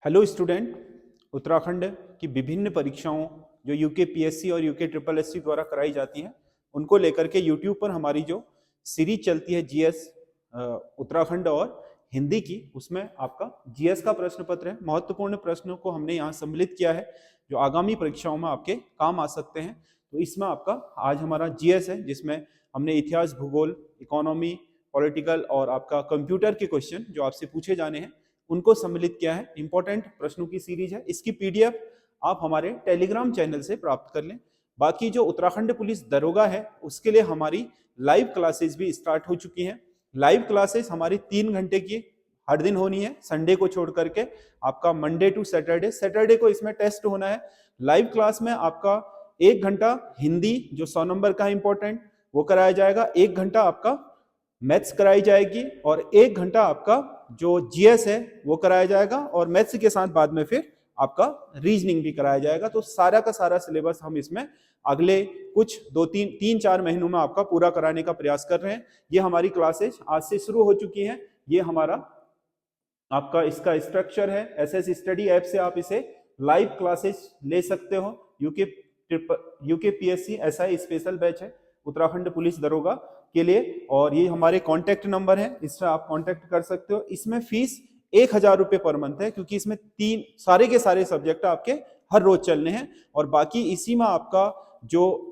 Hello student, Uttarakhand की विभिन्न परीक्षाओं जो यूके पीएससी और यूके ट्रिपल एससी द्वारा कराई जाती हैं उनको लेकर के यूट्यूब पर हमारी जो सीरीज चलती है जीएस उत्तराखंड और हिंदी की, उसमें आपका जीएस का प्रश्न पत्र है। महत्वपूर्ण प्रश्नों को हमने यहाँ सम्मिलित किया है जो आगामी परीक्षाओं में आपके काम आ सकते हैं। तो इसमें आपका आज हमारा जीएस है जिसमें हमने इतिहास, भूगोल, इकोनॉमी, पॉलिटिकल और आपका कंप्यूटर के क्वेश्चन जो आपसे पूछे जाने हैं उनको सम्मिलित किया है। इंपॉर्टेंट प्रश्नों की सीरीज है। इसकी पीडीएफ आप हमारे टेलीग्राम चैनल से प्राप्त कर लें। बाकी जो उत्तराखंड पुलिस दरोगा है उसके लिए हमारी लाइव क्लासेस भी स्टार्ट हो चुकी हैं। लाइव क्लासेस हमारी 3 घंटे की हर दिन होनी है, संडे को छोड़ करके। आपका मंडे टू सैटरडे को इसमें टेस्ट होना है। लाइव क्लास में आपका 1 घंटा हिंदी जो 100 नंबर का इंपॉर्टेंट वो कराया जाएगा, 1 घंटा आपका मैथ्स कराई जाएगी और 1 घंटा आपका जो जीएस है वो कराया जाएगा और मैथ्स के साथ बाद में फिर आपका रीजनिंग भी कराया जाएगा। तो सारा का सारा सिलेबस हम इसमें अगले कुछ 2-3-4 महीनों में आपका पूरा कराने का प्रयास कर रहे हैं। ये हमारी क्लासेस आज से शुरू हो चुकी हैं। ये हमारा आपका इसका स्ट्रक्चर है। एसएस स्टडी ऐप से आप इसे लाइव क्लासेस ले सकते हो। UK PSC SI special batch है उत्तराखंड पुलिस दरोगा के लिए और ये हमारे कांटेक्ट नंबर है, इससे आप कांटेक्ट कर सकते हो। इसमें फीस 1000 रुपये पर मंथ है क्योंकि इसमें सारे के सारे सब्जेक्ट आपके हर रोज चलने हैं और बाकी इसी में आपका जो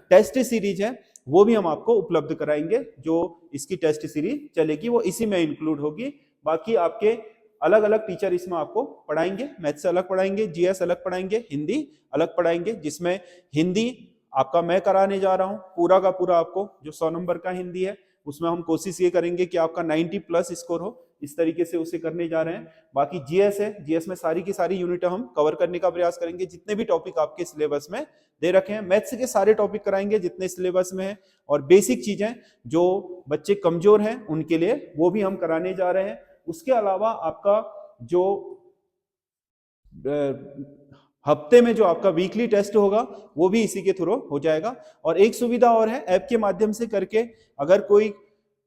टेस्ट सीरीज है वो भी हम आपको उपलब्ध कराएंगे। जो इसकी टेस्ट सीरीज चलेगी वो इसी में इंक्लूड होगी। बाकी आपके अलग अलग टीचर इसमें आपको पढ़ाएंगे, मैथ्स अलग पढ़ाएंगे, जीएस अलग पढ़ाएंगे, हिंदी अलग पढ़ाएंगे। जिसमें हिंदी आपका मैं कराने जा रहा हूं पूरा का पूरा। आपको जो 100 नंबर का हिंदी है उसमें हम कोशिश ये करेंगे कि आपका 90 प्लस स्कोर हो, इस तरीके से उसे करने जा रहे हैं। बाकी जीएस है, जीएस में सारी की सारी यूनिट हम कवर करने का प्रयास करेंगे जितने भी टॉपिक आपके सिलेबस में दे रखे हैं। मैथ्स के सारे टॉपिक कराएंगे जितने सिलेबस में है और बेसिक चीजें जो बच्चे कमजोर हैं उनके लिए वो भी हम कराने जा रहे हैं। उसके अलावा आपका जो हफ्ते में जो आपका वीकली टेस्ट होगा वो भी इसी के थ्रू हो जाएगा। और एक सुविधा और है, ऐप के माध्यम से करके अगर कोई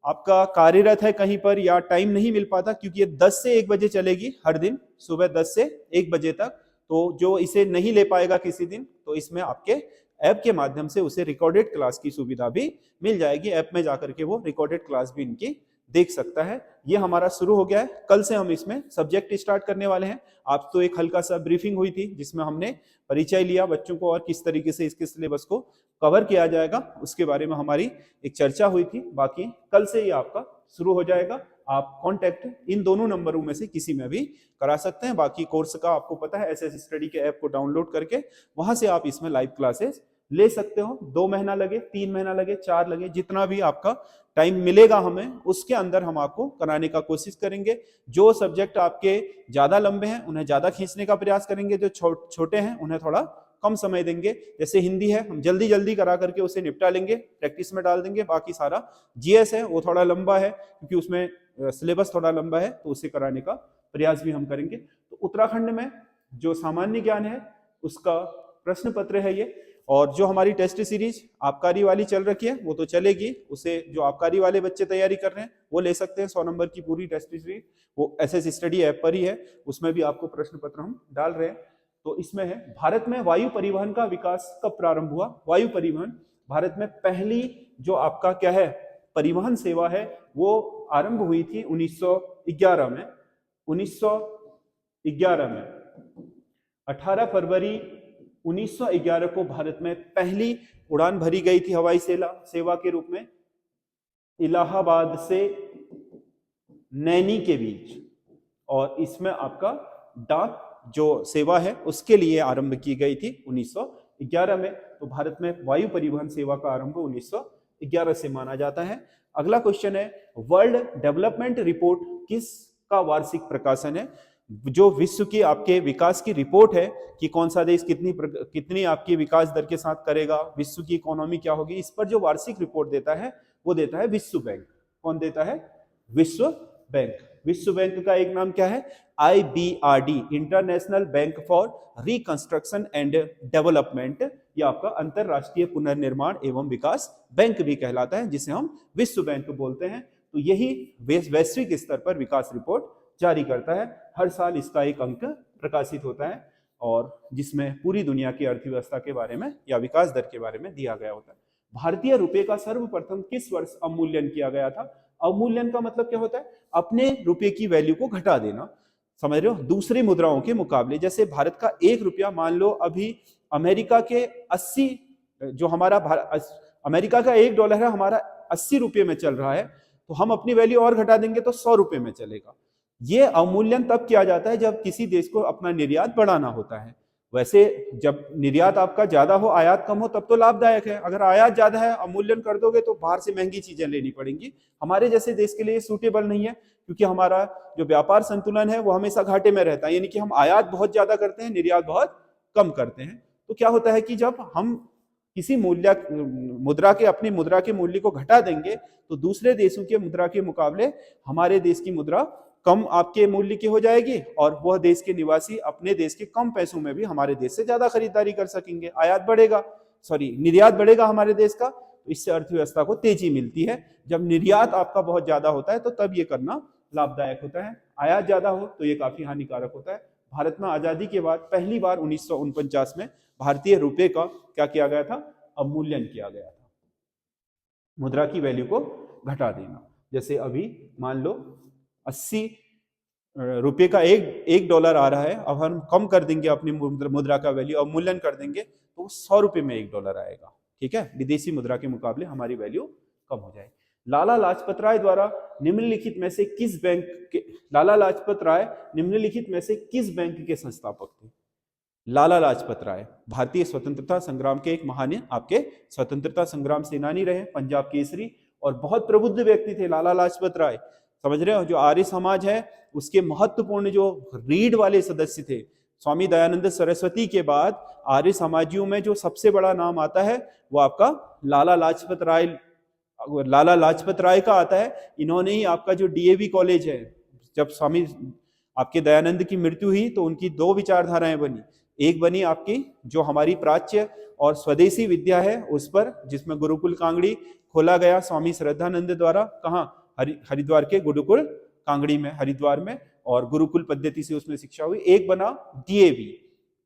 आपका कार्यरत है कहीं पर या टाइम नहीं मिल पाता, क्योंकि ये 10 से 1 बजे चलेगी हर दिन, सुबह 10 से 1 बजे तक। तो जो इसे नहीं ले पाएगा किसी दिन तो इसमें आपके ऐप के माध्यम से उसे रिकॉर्डेड क्लास की सुविधा भी मिल जाएगी। ऐप में जाकर के वो रिकॉर्डेड क्लास भी इनकी देख सकता है। ये हमारा शुरू हो गया है, कल से हम इसमें सब्जेक्ट स्टार्ट करने वाले हैं। आप तो एक हल्का सा ब्रीफिंग हुई थी जिसमें हमने परिचय लिया बच्चों को और किस तरीके से इसके सिलेबस को कवर किया जाएगा उसके बारे में हमारी एक चर्चा हुई थी। बाकी कल से ये आपका शुरू हो जाएगा। आप कांटेक्ट इन दोनों नंबरों में से किसी में भी करा सकते हैं। बाकी कोर्स का आपको पता है, एसएस स्टडी के ऐप को डाउनलोड करके वहां से आप इसमें लाइव क्लासेस ले सकते हो। 2 महीना लगे, 3 महीना लगे, 4 लगे, जितना भी आपका टाइम मिलेगा हमें उसके अंदर हम आपको कराने का कोशिश करेंगे। जो सब्जेक्ट आपके ज्यादा लंबे हैं उन्हें ज्यादा खींचने का प्रयास करेंगे, जो छोटे हैं उन्हें थोड़ा कम समय देंगे। जैसे हिंदी है हम जल्दी जल्दी करा करके उसे निपटा लेंगे, प्रैक्टिस में डाल देंगे। बाकी सारा जीएस है वो थोड़ा लंबा है क्योंकि उसमें सिलेबस थोड़ा लंबा है तो उसे कराने का प्रयास भी हम करेंगे। तो उत्तराखंड में जो सामान्य ज्ञान है उसका प्रश्न पत्र है ये। और जो हमारी टेस्ट सीरीज आबकारी वाली चल रखी है वो तो चलेगी, उसे जो आबकारी वाले बच्चे तैयारी कर रहे हैं वो ले सकते हैं। 100 नंबर की पूरी टेस्ट सीरीज वो एसएस स्टडी ऐप पर ही है, उसमें भी आपको प्रश्न पत्र हम डाल रहे हैं। तो इसमें है, भारत में वायु परिवहन का विकास कब प्रारंभ हुआ? वायु परिवहन, भारत में पहली जो आपका क्या है परिवहन सेवा है वो आरंभ हुई थी 1911 में। 1911 में 18 फरवरी 1911 को भारत में पहली उड़ान भरी गई थी हवाई सेवा के रूप में, इलाहाबाद से नैनी के बीच। और इसमें आपका डाक जो सेवा है उसके लिए आरंभ की गई थी 1911 में। तो भारत में वायु परिवहन सेवा का आरंभ 1911 से माना जाता है। अगला क्वेश्चन है, वर्ल्ड डेवलपमेंट रिपोर्ट किस का वार्षिक प्रकाशन है? जो विश्व की आपके विकास की रिपोर्ट है कि कौन सा देश कितनी आपकी विकास दर के साथ करेगा, विश्व की इकोनॉमी क्या होगी, इस पर जो वार्षिक रिपोर्ट देता है वो देता है विश्व बैंक। कौन देता है? विश्व बैंक। विश्व बैंक का एक नाम क्या है? IBRD, international bank for reconstruction and development. ये आपका अंतरराष्ट्रीय पुनर्निर्माण एवं विकास बैंक भी कहलाता है, जिसे हम विश्व बैंक बोलते हैं। तो यही वैश्विक स्तर पर विकास रिपोर्ट जारी करता है। हर साल इसका एक अंक प्रकाशित होता है और जिसमें पूरी दुनिया की अर्थव्यवस्था के बारे में या विकास दर के बारे में दिया गया होता है। भारतीय रुपए का सर्वप्रथम किस वर्ष अवमूल्यन किया गया था? अवमूल्यन का मतलब क्या होता है? अपने रुपए की वैल्यू को घटा देना, समझ रहे हो, दूसरी मुद्राओं के मुकाबले। जैसे भारत का 1 रुपया मान लो अभी अमेरिका के 80, जो हमारा अमेरिका का $1 है, हमारा 80 रुपये में चल रहा है, तो हम अपनी वैल्यू और घटा देंगे तो 100 रुपये में चलेगा। ये अवमूल्यन तब किया जाता है जब किसी देश को अपना निर्यात बढ़ाना होता है। वैसे जब निर्यात आपका ज्यादा हो, आयात कम हो, तब तो लाभदायक है। अगर आयात ज्यादा है, अवमूल्यन कर दोगे तो बाहर से महंगी चीजें लेनी पड़ेंगी। हमारे जैसे देश के लिए सूटेबल नहीं है, क्योंकि हमारा जो व्यापार संतुलन है वो हमेशा घाटे में रहता है, यानी कि हम आयात बहुत ज्यादा करते हैं, निर्यात बहुत कम करते हैं। तो क्या होता है कि जब हम किसी मुद्रा के अपनी मुद्रा के मूल्य को घटा देंगे तो दूसरे देशों के मुद्रा के मुकाबले हमारे देश की मुद्रा कम आपके मूल्य की हो जाएगी और वह देश के निवासी अपने देश के कम पैसों में भी हमारे देश से ज्यादा खरीदारी कर सकेंगे। आयात बढ़ेगा, निर्यात बढ़ेगा हमारे देश का, तो इससे अर्थव्यवस्था को तेजी मिलती है। जब निर्यात आपका बहुत ज्यादा होता है तो तब ये करना लाभदायक होता है, आयात ज्यादा हो तो ये काफी हानिकारक होता है। भारत में आजादी के बाद पहली बार 1949 में भारतीय रुपए का क्या किया गया था? अवमूल्यन किया गया था, मुद्रा की वैल्यू को घटा देना। जैसे अभी मान लो 80 रुपए का एक डॉलर आ रहा है, अब हम कम कर देंगे अपनी मुद्रा का वैल्यू, अवमूल्यन कर देंगे तो 100 रुपए में $1 आएगा। ठीक है, विदेशी मुद्रा के मुकाबले हमारी वैल्यू कम हो जाएगी। लाला लाजपत राय द्वारा निम्नलिखित में से किस बैंक के लाला लाजपत राय निम्नलिखित में से किस बैंक के संस्थापक थे? लाला लाजपत राय भारतीय स्वतंत्रता संग्राम के एक महान आपके स्वतंत्रता संग्राम सेनानी रहे, पंजाब केसरी और बहुत प्रबुद्ध व्यक्ति थे लाला लाजपत राय। समझ रहे हो, जो आर्य समाज है उसके महत्वपूर्ण जो रीढ़ वाले सदस्य थे, स्वामी दयानंद सरस्वती के बाद आर्य समाजियों में जो सबसे बड़ा नाम आता है वो आपका लाला लाजपत राय का आता है। इन्होंने ही आपका जो डीएवी कॉलेज है, जब स्वामी आपके दयानंद की मृत्यु हुई तो उनकी दो विचारधाराएं बनी। एक बनी आपकी जो हमारी प्राच्य और स्वदेशी विद्या है उस पर, जिसमें गुरुकुल कांगड़ी खोला गया स्वामी श्रद्धानंद द्वारा, कहाँ? हरिद्वार के गुरुकुल कांगड़ी में, हरिद्वार में, और गुरुकुल पद्धति से उसमें शिक्षा हुई। एक बना डीएवी,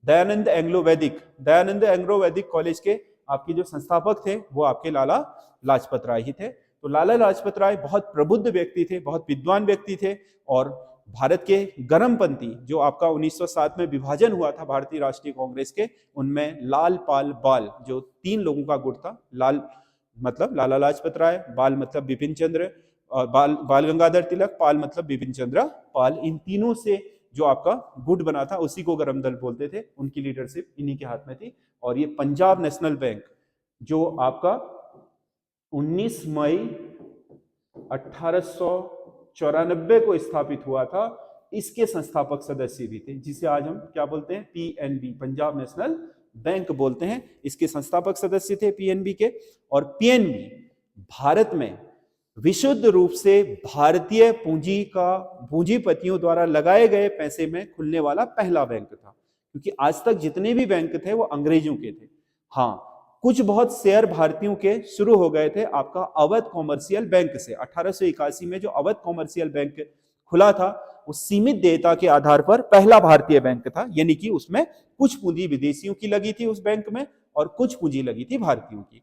दयानंद एंग्लो वैदिक कॉलेज के आपके जो संस्थापक थे वो आपके लाला लाजपत राय ही थे। तो लाला लाजपत राय बहुत प्रबुद्ध व्यक्ति थे, बहुत विद्वान व्यक्ति थे, और भारत के गर्मपंथी जो आपका 1907 में विभाजन हुआ था भारतीय राष्ट्रीय कांग्रेस के, उनमें लाल पाल बाल जो 3 लोगों का गुट था, लाल मतलब लाला लाजपत राय, बाल मतलब बिपिन चंद्र, बाल गंगाधर तिलक, पाल मतलब बिपिन चंद्र पाल, इन तीनों से जो आपका गुट बना था उसी को गर्म दल बोलते थे। उनकी लीडरशिप इन्हीं के हाथ में थी। और ये पंजाब नेशनल बैंक जो आपका 19 मई 1894 को स्थापित हुआ था, इसके संस्थापक सदस्य भी थे, जिसे आज हम क्या बोलते हैं? पीएनबी, पंजाब नेशनल बैंक बोलते हैं। इसके संस्थापक सदस्य थे पीएनबी के। और पीएनबी भारत में विशुद्ध रूप से भारतीय पूंजीपतियों द्वारा लगाए गए पैसे में खुलने वाला पहला बैंक था, क्योंकि आज तक जितने भी बैंक थे वो अंग्रेजों के थे। हाँ, कुछ बहुत शेयर भारतीयों के शुरू हो गए थे आपका अवध कॉमर्शियल बैंक से। 1881 में जो अवध कॉमर्शियल बैंक खुला था वो सीमित देयता के आधार पर पहला भारतीय बैंक था, यानी कि उसमें कुछ पूंजी विदेशियों की लगी थी उस बैंक में और कुछ पूंजी लगी थी भारतीयों की।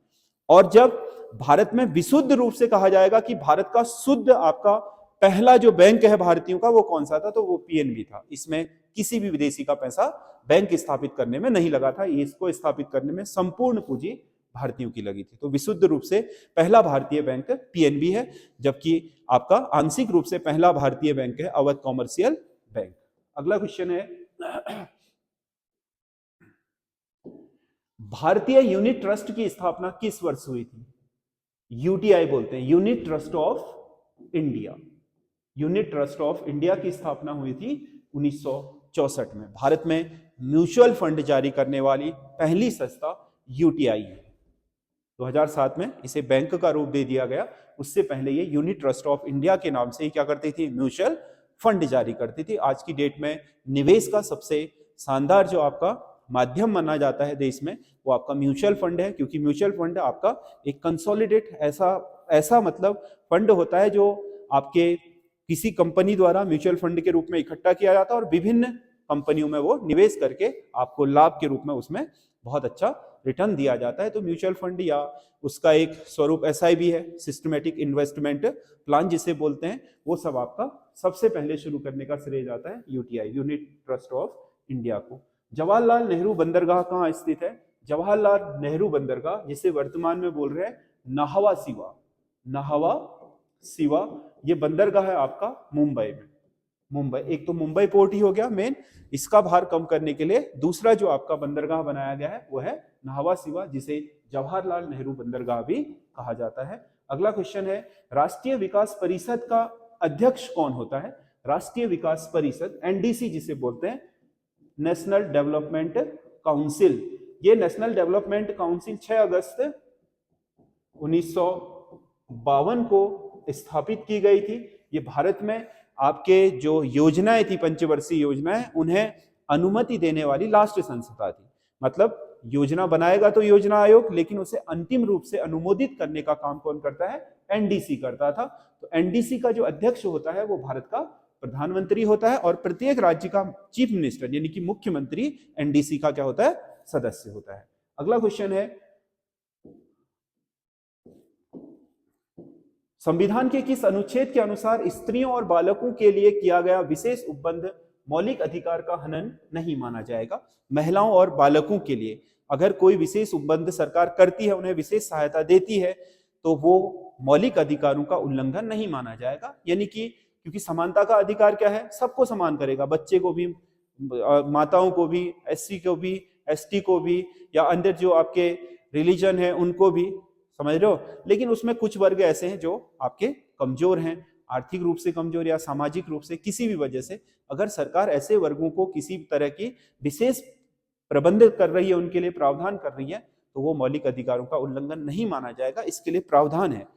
और जब भारत में विशुद्ध रूप से कहा जाएगा कि भारत का शुद्ध आपका पहला जो बैंक है भारतीयों का वो कौन सा था, तो वो पीएनबी था। इसमें किसी भी विदेशी का पैसा बैंक स्थापित करने में नहीं लगा था, इसको स्थापित करने में संपूर्ण पूंजी भारतीयों की लगी थी। तो विशुद्ध रूप से पहला भारतीय बैंक पीएनबी है, जबकि आपका आंशिक रूप से पहला भारतीय बैंक है अवध कॉमर्शियल बैंक। अगला क्वेश्चन है, भारतीय यूनिट ट्रस्ट की स्थापना किस वर्ष हुई थी? यूटीआई बोलते हैं, unit trust of India. Unit trust of India की स्थापना हुई थी 1964 में। भारत में म्यूचुअल फंड जारी करने वाली पहली संस्था यूटीआई है। 2007 में इसे बैंक का रूप दे दिया गया, उससे पहले ये यूनिट ट्रस्ट ऑफ इंडिया के नाम से ही क्या करती थी? म्यूचुअल फंड जारी करती थी। आज की डेट में निवेश का सबसे शानदार जो आपका माध्यम माना जाता है देश में वो आपका म्यूचुअल फंड है, क्योंकि म्यूचुअल फंड आपका एक कंसोलिडेट ऐसा मतलब फंड होता है जो आपके किसी कंपनी द्वारा म्यूचुअल फंड के रूप में इकट्ठा किया जाता है और विभिन्न कंपनियों में वो निवेश करके आपको लाभ के रूप में उसमें बहुत अच्छा रिटर्न दिया जाता है। तो म्यूचुअल फंड या उसका एक स्वरूप SIP है, सिस्टमेटिक इन्वेस्टमेंट प्लान जिसे बोलते हैं, वो सब आपका सबसे पहले शुरू करने का श्रेय जाता है UTI, unit trust of India को। जवाहरलाल नेहरू बंदरगाह कहाँ स्थित है? जवाहरलाल नेहरू बंदरगाह, जिसे वर्तमान में बोल रहे हैं नाहवा सिवा, नाहवा सिवा, ये बंदरगाह है आपका मुंबई में। मुंबई, एक तो मुंबई पोर्ट ही हो गया मेन, इसका भार कम करने के लिए दूसरा जो आपका बंदरगाह बनाया गया है वो है नाहवा सिवा, जिसे जवाहरलाल नेहरू बंदरगाह भी कहा जाता है। अगला क्वेश्चन है, राष्ट्रीय विकास परिषद का अध्यक्ष कौन होता है? राष्ट्रीय विकास परिषद, NDC जिसे बोलते हैं, नेशनल डेवलपमेंट काउंसिल। ये नेशनल डेवलपमेंट काउंसिल 6 अगस्त 1952 को स्थापित की गई थी। ये भारत में आपके जो योजनाएं थी, पंचवर्षीय योजनाएं, उन्हें अनुमति देने वाली लास्ट संस्था थी। मतलब योजना बनाएगा तो योजना आयोग, लेकिन उसे अंतिम रूप से अनुमोदित करने का काम कौन करता है? NDC करता था। तो NDC का जो अध्यक्ष होता है वो भारत का प्रधानमंत्री होता है, और प्रत्येक राज्य का चीफ मिनिस्टर यानी कि मुख्यमंत्री NDC का क्या होता है? सदस्य होता है। अगला क्वेश्चन है, संविधान के किस अनुच्छेद के अनुसार स्त्रियों और बालकों के लिए किया गया विशेष उपबंध मौलिक अधिकार का हनन नहीं माना जाएगा? महिलाओं और बालकों के लिए अगर कोई विशेष उपबंध सरकार करती है, उन्हें विशेष सहायता देती है, तो वो मौलिक अधिकारों का उल्लंघन नहीं माना जाएगा। यानी कि क्योंकि समानता का अधिकार क्या है? सबको समान करेगा, बच्चे को भी, माताओं को भी, SC को भी, ST को भी, या अंदर जो आपके रिलीजन है उनको भी, समझ रहे हो। लेकिन उसमें कुछ वर्ग ऐसे हैं जो आपके कमजोर हैं, आर्थिक रूप से कमजोर या सामाजिक रूप से किसी भी वजह से, अगर सरकार ऐसे वर्गों को किसी तरह की विशेष प्रबंध कर रही है, उनके लिए प्रावधान कर रही है, तो वो मौलिक अधिकारों का उल्लंघन नहीं माना जाएगा। इसके लिए प्रावधान है।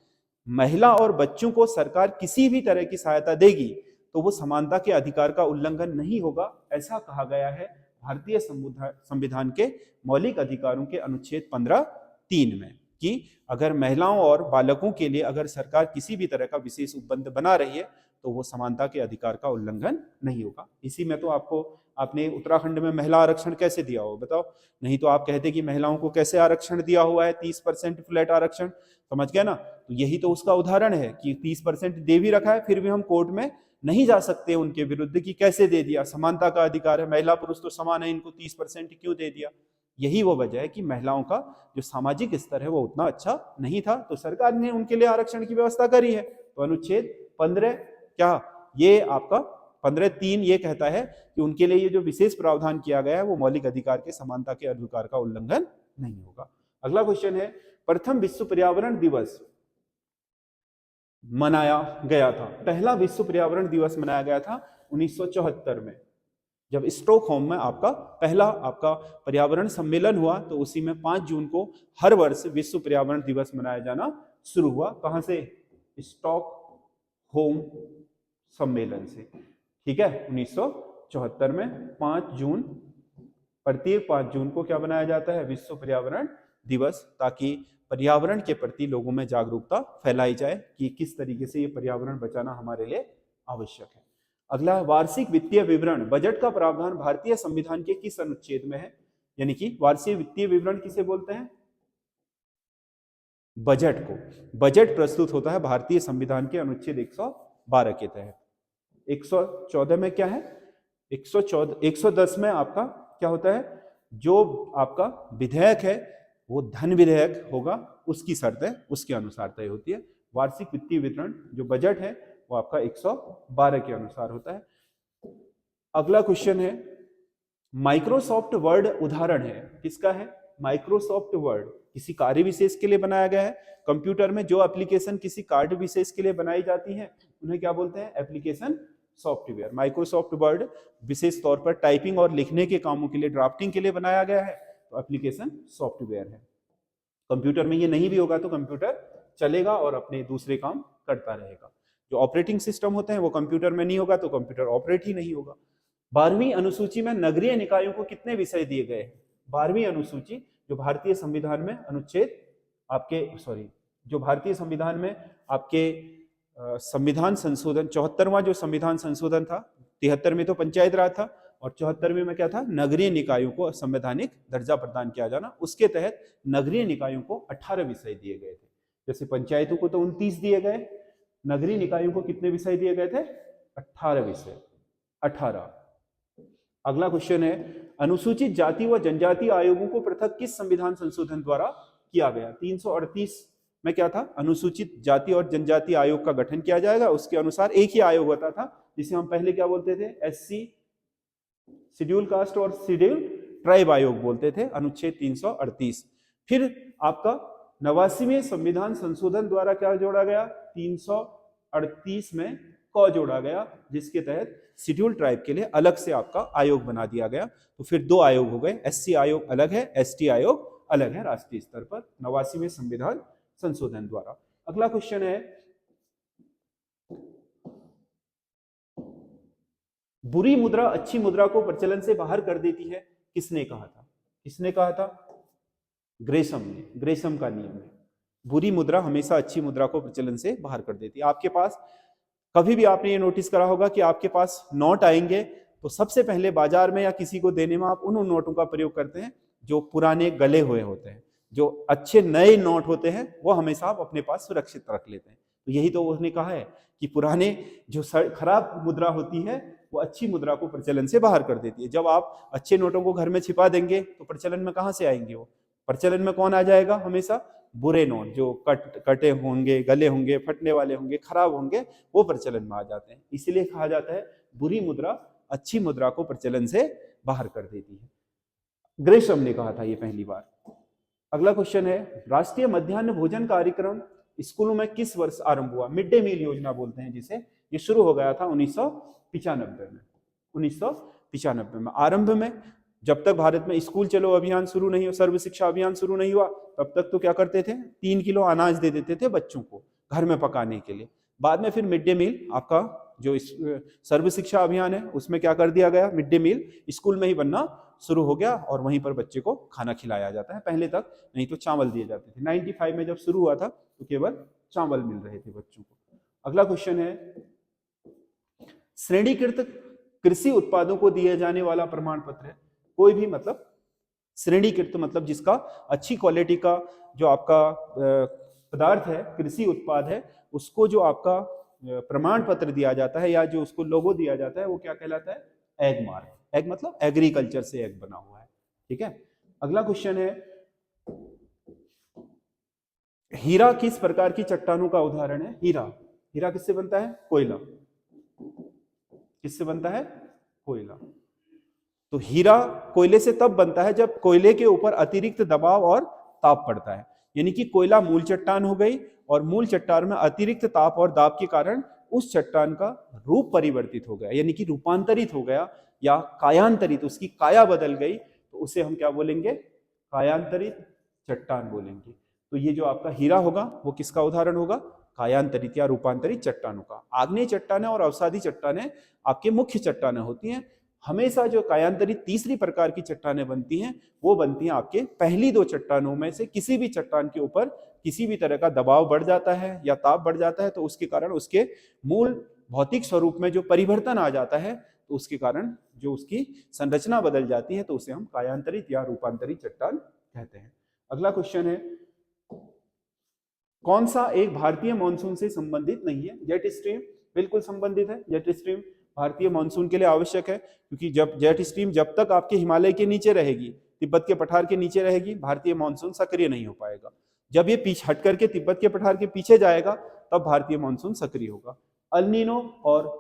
महिला और बच्चों को सरकार किसी भी तरह की सहायता देगी तो वो समानता के अधिकार का उल्लंघन नहीं होगा, ऐसा कहा गया है भारतीय संविधान के मौलिक अधिकारों के अनुच्छेद 15(3) में, कि अगर महिलाओं और बालकों के लिए अगर सरकार किसी भी तरह का विशेष उपबंध बना रही है तो वो समानता के अधिकार का उल्लंघन नहीं होगा। इसी में तो आपको, आपने उत्तराखंड में महिला आरक्षण कैसे दिया हो बताओ? नहीं तो आप कहते कि महिलाओं को कैसे आरक्षण दिया हुआ है, 30% फ्लैट आरक्षण, समझ गया ना। तो यही तो उसका उदाहरण है कि 30% दे भी रखा है, फिर भी हम कोर्ट में नहीं जा सकते उनके विरुद्ध कि कैसे दे दिया, समानता का अधिकार है, महिला पुरुष तो समान है, इनको 30% क्यों दे दिया। यही वो वजह है कि महिलाओं का जो सामाजिक स्तर है वो उतना अच्छा नहीं था, तो सरकार ने उनके लिए आरक्षण की व्यवस्था करी है। तो अनुच्छेद 15 क्या, ये आपका 15(3) ये कहता है कि उनके लिए ये जो विशेष प्रावधान किया गया है वो मौलिक अधिकार के, समानता के अधिकार का उल्लंघन नहीं होगा। अगला क्वेश्चन है, प्रथम विश्व पर्यावरण दिवस मनाया गया था, पहला विश्व पर्यावरण दिवस मनाया गया था 1974 में, जब स्टॉकहोम में आपका पहला आपका पर्यावरण सम्मेलन हुआ। तो उसी में 5 जून को हर वर्ष विश्व पर्यावरण दिवस मनाया जाना शुरू हुआ। कहां से? स्टॉकहोम सम्मेलन से, ठीक है। 1974 में 5 जून, प्रत्येक 5 जून को क्या बनाया जाता है? विश्व पर्यावरण दिवस, ताकि पर्यावरण के प्रति लोगों में जागरूकता फैलाई जाए कि किस तरीके से ये पर्यावरण बचाना हमारे लिए आवश्यक है। अगला, वार्षिक वित्तीय विवरण, बजट का प्रावधान भारतीय संविधान के किस अनुच्छेद में है? यानी कि वार्षिक वित्तीय विवरण किसे बोलते हैं? बजट को। बजट प्रस्तुत होता है भारतीय संविधान के अनुच्छेद 112 के तहत। 114 में क्या है? 110 में आपका क्या होता है? जो आपका विधेयक है वो धन विधेयक होगा, उसकी शर्तें उसके अनुसार तय होती है। वार्षिक वित्तीय विवरण जो बजट है वो आपका 112 के अनुसार होता है। अगला क्वेश्चन है, माइक्रोसॉफ्ट वर्ड उदाहरण है, किसका है? माइक्रोसॉफ्ट वर्ड किसी कार्य विशेष के लिए बनाया गया है। कंप्यूटर में जो एप्लीकेशन किसी कार्य विशेष के लिए बनाई जाती है उन्हें क्या बोलते हैं? Application software. माइक्रोसॉफ्ट वर्ड विशेष तौर पर टाइपिंग और लिखने के कामों के लिए, ड्राफ्टिंग के लिए बनाया गया है, तो एप्लीकेशन सॉफ्टवेयर है। कंप्यूटर में ये नहीं भी होगा तो कंप्यूटर चलेगा और अपने दूसरे काम करता रहेगा। जो ऑपरेटिंग सिस्टम होते हैं वो कंप्यूटर में नहीं होगा तो कंप्यूटर ऑपरेट ही नहीं होगा। 12वीं अनुसूची में नगरीय निकायों को कितने विषय दिए गए हैं? 12वीं अनुसूची जो भारतीय संविधान में अनुच्छेद आपके, जो भारतीय संविधान में आपके संविधान संशोधन 74वां जो संविधान संशोधन था, 73 में तो पंचायत राज था और 74वें में क्या था, नगरीय निकायों को संवैधानिक दर्जा प्रदान किया जाना। उसके तहत नगरीय निकायों को 18 विषय दिए गए थे। जैसे पंचायतों को तो 29 दिए गए, नगरीय निकायों को कितने विषय दिए गए थे, 18 विषय, 18। अगला क्वेश्चन है, अनुसूचित जाति व जनजाति आयोगों को पृथक किस संविधान संशोधन द्वारा किया गया। 338 में क्या था, अनुसूचित जाति और जनजाति आयोग का गठन किया जाएगा। उसके अनुसार एक ही आयोग होता था जिसे हम पहले क्या बोलते थे, एससी शेड्यूल कास्ट और शेड्यूल ट्राइब आयोग बोलते थे, अनुच्छेद 338। फिर आपका 89वें संविधान संशोधन द्वारा क्या जोड़ा गया, 338 में क जोड़ा गया, जिसके तहत शेड्यूल ट्राइब के लिए अलग से आपका आयोग बना दिया गया। तो फिर दो आयोग हो गए, एससी आयोग अलग है, एसटी आयोग अलग है राष्ट्रीय स्तर पर 89वें संविधान संशोधन द्वारा। अगला क्वेश्चन है, बुरी मुद्रा अच्छी मुद्रा को प्रचलन से बाहर कर देती है, किसने कहा था, किसने कहा था, ग्रेशम ने। ग्रेशम का नियम है, बुरी मुद्रा हमेशा अच्छी मुद्रा को प्रचलन से बाहर कर देती है। आपके पास कभी भी आपने ये नोटिस करा होगा कि आपके पास नोट आएंगे तो सबसे पहले बाजार में या किसी को देने में आप उन नोटों का प्रयोग करते हैं जो पुराने गले हुए होते हैं। जो अच्छे नए नोट होते हैं वो हमेशा आप अपने पास सुरक्षित रख लेते हैं। तो यही तो उसने कहा है कि पुराने जो खराब मुद्रा होती है वो अच्छी मुद्रा को प्रचलन से बाहर कर देती है। जब आप अच्छे नोटों को घर में छिपा देंगे तो प्रचलन में कहाँ से आएंगे, वो प्रचलन में कौन आ जाएगा, हमेशा बुरे नोट जो कटे होंगे, गले होंगे, फटने वाले होंगे, खराब होंगे, वो प्रचलन में आ जाते हैं। इसीलिए कहा जाता है बुरी मुद्रा अच्छी मुद्रा को प्रचलन से बाहर कर देती है। ग्रेशम ने कहा था ये पहली बार। अगला क्वेश्चन है, राष्ट्रीय मध्याह्न भोजन कार्यक्रम स्कूलों में किस वर्ष आरंभ हुआ। मिड डे मील योजना बोलते हैं जिसे। ये शुरू हो गया था 1995 में। 1995 में आरंभ में, जब तक भारत में स्कूल चलो अभियान शुरू नहीं हो, सर्व शिक्षा अभियान शुरू नहीं हुआ, तब तक तो क्या करते थे, 3 किलो अनाज दे देते थे बच्चों को घर में पकाने के लिए। बाद में फिर मिड डे मील, आपका जो सर्व शिक्षा अभियान है उसमें क्या कर दिया गया, मिड डे मील स्कूल में ही बनना शुरू हो गया और वहीं पर बच्चे को खाना खिलाया जाता है। पहले तक नहीं तो चावल दिए जाते थे। 95 में जब शुरू हुआ था तो केवल चावल मिल रहे थे बच्चों को। अगला क्वेश्चन है, श्रेणीकृत कृषि उत्पादों को दिए जाने वाला प्रमाण पत्र है। कोई भी मतलब श्रेणीकृत मतलब जिसका अच्छी क्वालिटी का जो आपका पदार्थ है, कृषि उत्पाद है, उसको जो आपका प्रमाण पत्र दिया जाता है या जो उसको लोगो दिया जाता है वो क्या कहलाता है, एग मार्क। एग मतलब एग्रीकल्चर से एग बना हुआ है, ठीक है। अगला क्वेश्चन है, हीरा किस प्रकार की चट्टानों का उदाहरण है। हीरा, हीरा किससे बनता है, कोयला। किससे बनता है, कोयला। तो हीरा कोयले से तब बनता है जब कोयले के ऊपर अतिरिक्त दबाव और ताप पड़ता है। यानी कि कोयला मूल चट्टान हो गई और मूल चट्टान में अतिरिक्त ताप और दाब के कारण उस चट्टान का रूप परिवर्तित हो गया, यानी कि रूपांतरित हो गया या कायांतरित, उसकी काया बदल गई, तो उसे हम क्या बोलेंगे, कायांतरित चट्टान बोलेंगे। तो ये जो आपका हीरा होगा वो किसका उदाहरण होगा, कायांतरित या रूपांतरित चट्टानों का। आग्नेय चट्टानें और अवसादी चट्टानें आपके मुख्य चट्टानें होती हैं। हमेशा जो कायांतरित तीसरी प्रकार की चट्टानें बनती हैं वो बनती हैं आपके पहली दो चट्टानों में से किसी भी चट्टान के ऊपर किसी भी तरह का दबाव बढ़ जाता है या ताप बढ़ जाता है, तो उसके कारण उसके मूल भौतिक स्वरूप में जो परिवर्तन आ जाता है, तो उसके कारण जो उसकी संरचना बदल जाती है, तो उसे हम कायांतरित या रूपांतरित चट्टान कहते हैं। अगला क्वेश्चन है, कौन सा एक भारतीय मानसून से संबंधित नहीं है। जेट स्ट्रीम बिल्कुल संबंधित है। जेट स्ट्रीम भारतीय मानसून के लिए आवश्यक है, क्योंकि जब जेट स्ट्रीम जब तक आपके हिमालय के नीचे रहेगी, तिब्बत के पठार के नीचे रहेगी, भारतीय मानसून सक्रिय नहीं हो पाएगा। जब ये पीछे हट करके तिब्बत के पठार के पीछे जाएगा तब भारतीय मानसून सक्रिय होगा। अल्नीनो और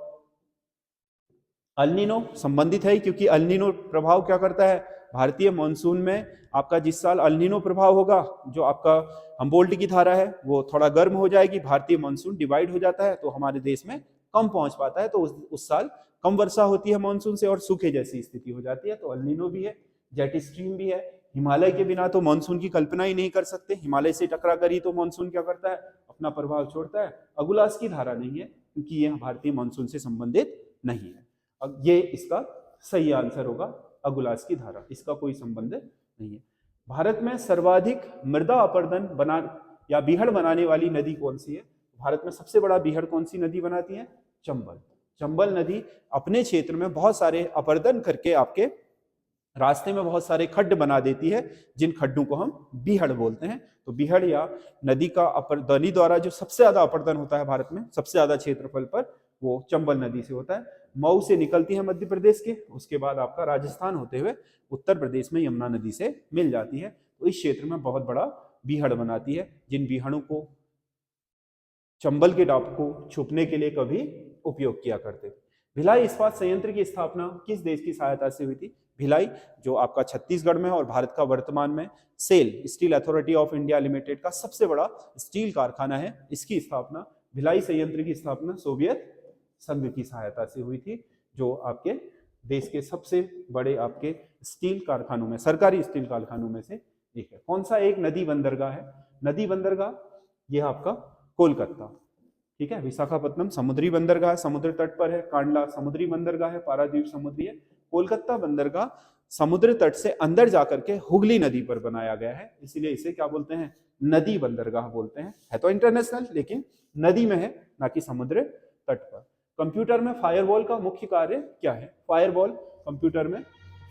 अल्नीनो संबंधित है, क्योंकि अल्नीनो प्रभाव क्या करता है, भारतीय मानसून में आपका जिस साल अल्नीनो प्रभाव होगा, जो आपका हम्बोल्ट की धारा है वो थोड़ा गर्म हो जाएगी, भारतीय मानसून डिवाइड हो जाता है, तो हमारे देश में कम पहुंच पाता है, तो उस साल कम वर्षा होती है मानसून से और सूखे जैसी स्थिति हो जाती है। तो अल्नीनो भी है, जेट स्ट्रीम भी है। हिमालय के बिना तो मानसून की कल्पना ही नहीं कर सकते। हिमालय से टकरा कर ही तो मानसून क्या करता है, अपना प्रभाव छोड़ता है। अगुलास की धारा नहीं है, क्योंकि यह भारतीय मानसून से संबंधित नहीं है। अब ये इसका सही आंसर होगा, अगुलास की धारा, इसका कोई संबंध नहीं है। भारत में सर्वाधिक मृदा अपरदन बना या बीहड़ बनाने वाली नदी कौन सी है। भारत में सबसे बड़ा बीहड़ कौन सी नदी बनाती है, चंबल। चंबल नदी अपने क्षेत्र में बहुत सारे अपरदन करके आपके रास्ते में बहुत सारे खड्ड बना देती है, जिन खड्डों को हम बीहड़ बोलते हैं। तो बीहड़ या नदी का नदी द्वारा जो सबसे ज्यादा अपरदन होता है भारत में, सबसे ज्यादा क्षेत्रफल पर, वो चंबल नदी से होता है। मऊ से निकलती है मध्य प्रदेश के, उसके बाद आपका राजस्थान होते हुए उत्तर प्रदेश में यमुना नदी से मिल जाती है। तो इस क्षेत्र में बहुत बड़ा बीहड़ बनाती है, जिन बीहड़ों को चंबल के डाब को छुपने के लिए कभी उपयोग किया करते थे। भिलाई इस्पात संयंत्र की स्थापना किस देश की सहायता से हुई थी? भिलाई जो आपका छत्तीसगढ़ में और भारत का वर्तमान में SAIL steel authority of India limited का सबसे बड़ा स्टील कारखाना है, इसकी स्थापना, भिलाई संयंत्र की स्थापना सोवियत संघ की सहायता से हुई थी, जो आपके देश के सबसे बड़े आपके स्टील कारखानों में, सरकारी स्टील कारखानों में से एक है। कौन सा एक नदी बंदरगाह है? नदी बंदरगाह यह आपका कोलकाता, ठीक है। विशाखापट्टनम समुद्री बंदरगाह, समुद्र तट पर है। कांडला समुद्री बंदरगाह है, पारादीप समुद्री है। कोलकाता बंदरगाह समुद्र तट से अंदर जाकर के हुगली नदी पर बनाया गया है, इसीलिए इसे क्या बोलते हैं? नदी बंदरगाह बोलते हैं। है तो इंटरनेशनल, लेकिन नदी में है, ना कि समुद्र तट पर। कंप्यूटर में फायरवॉल का मुख्य कार्य क्या है? फायरवॉल, कंप्यूटर में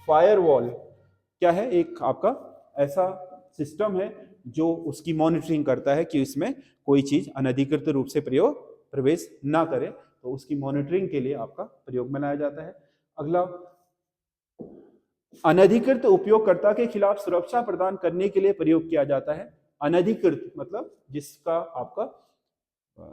फायरवॉल क्या है? एक आपका ऐसा सिस्टम है जो उसकी मॉनिटरिंग करता है कि इसमें कोई चीज अनधिकृत रूप से प्रवेश ना करे, तो उसकी मॉनिटरिंग के लिए आपका प्रयोग में लाया जाता है। अगला, अनधिकृत उपयोगकर्ता के खिलाफ सुरक्षा प्रदान करने के लिए प्रयोग किया जाता है। अनधिकृत मतलब जिसका आपका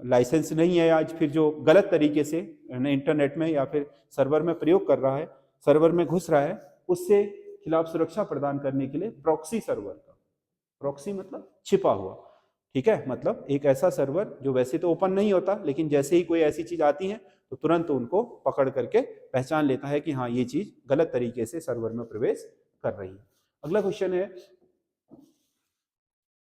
लाइसेंस नहीं है, आज फिर जो गलत तरीके से इंटरनेट में या फिर सर्वर में प्रयोग कर रहा है, सर्वर में घुस रहा है, उससे खिलाफ सुरक्षा प्रदान करने के लिए प्रॉक्सी सर्वर का, प्रॉक्सी मतलब छिपा हुआ, ठीक है, मतलब एक ऐसा सर्वर जो वैसे तो ओपन नहीं होता, लेकिन जैसे ही कोई ऐसी चीज आती है तो तुरंत उनको पकड़ करके पहचान लेता है कि हाँ ये चीज गलत तरीके से सर्वर में प्रवेश कर रही है। अगला क्वेश्चन है,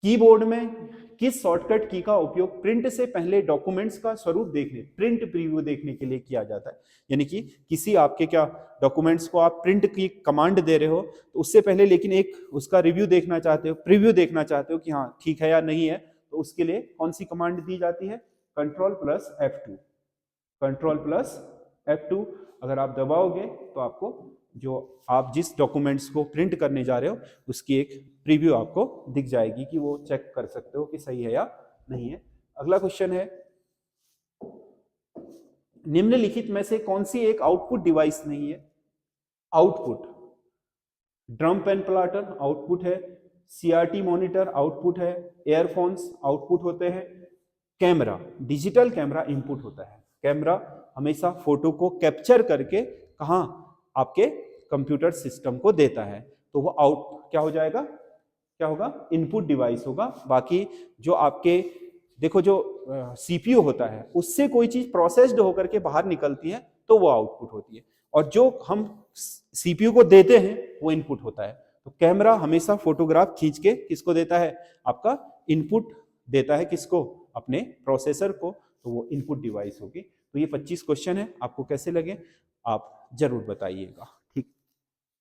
कीबोर्ड में किस शॉर्टकट की का उपयोग प्रिंट से पहले डॉक्यूमेंट्स का स्वरूप देखने, प्रिंट प्रीव्यू देखने के लिए किया जाता है? यानी कि किसी आपके क्या डॉक्यूमेंट्स को आप प्रिंट की कमांड दे रहे हो, तो उससे पहले लेकिन एक उसका रिव्यू देखना चाहते हो, प्रीव्यू देखना चाहते हो कि हाँ ठीक है या नहीं है, तो उसके लिए कौन सी कमांड दी जाती है? Ctrl+F2। Ctrl+F2 अगर आप दबाओगे तो आपको जो आप जिस डॉक्यूमेंट्स को प्रिंट करने जा रहे हो उसकी एक प्रीव्यू आपको दिख जाएगी कि वो चेक कर सकते हो कि सही है या नहीं है। अगला क्वेश्चन है, निम्नलिखित में से कौन सी एक आउटपुट डिवाइस नहीं है? Output, drum pen plotter output है, सीआरटी मॉनिटर आउटपुट है, एयरफोन्स आउटपुट होते हैं, कैमरा, डिजिटल कैमरा इनपुट होता है। कैमरा हमेशा फोटो को कैप्चर करके कहां? आपके कंप्यूटर सिस्टम को देता है, तो वो आउट क्या हो जाएगा? क्या होगा? इनपुट डिवाइस होगा। बाकी जो आपके देखो जो सीपीयू होता है उससे कोई चीज प्रोसेस्ड होकर के बाहर निकलती है तो वो आउटपुट होती है, और जो हम सीपीयू को देते हैं वो इनपुट होता है। तो कैमरा हमेशा फोटोग्राफ खींच के किसको देता है? आपका इनपुट देता है, किसको? अपने प्रोसेसर को, तो वो इनपुट डिवाइस होगी। तो ये 25 क्वेश्चन है, आपको कैसे लगे आप जरूर बताइएगा।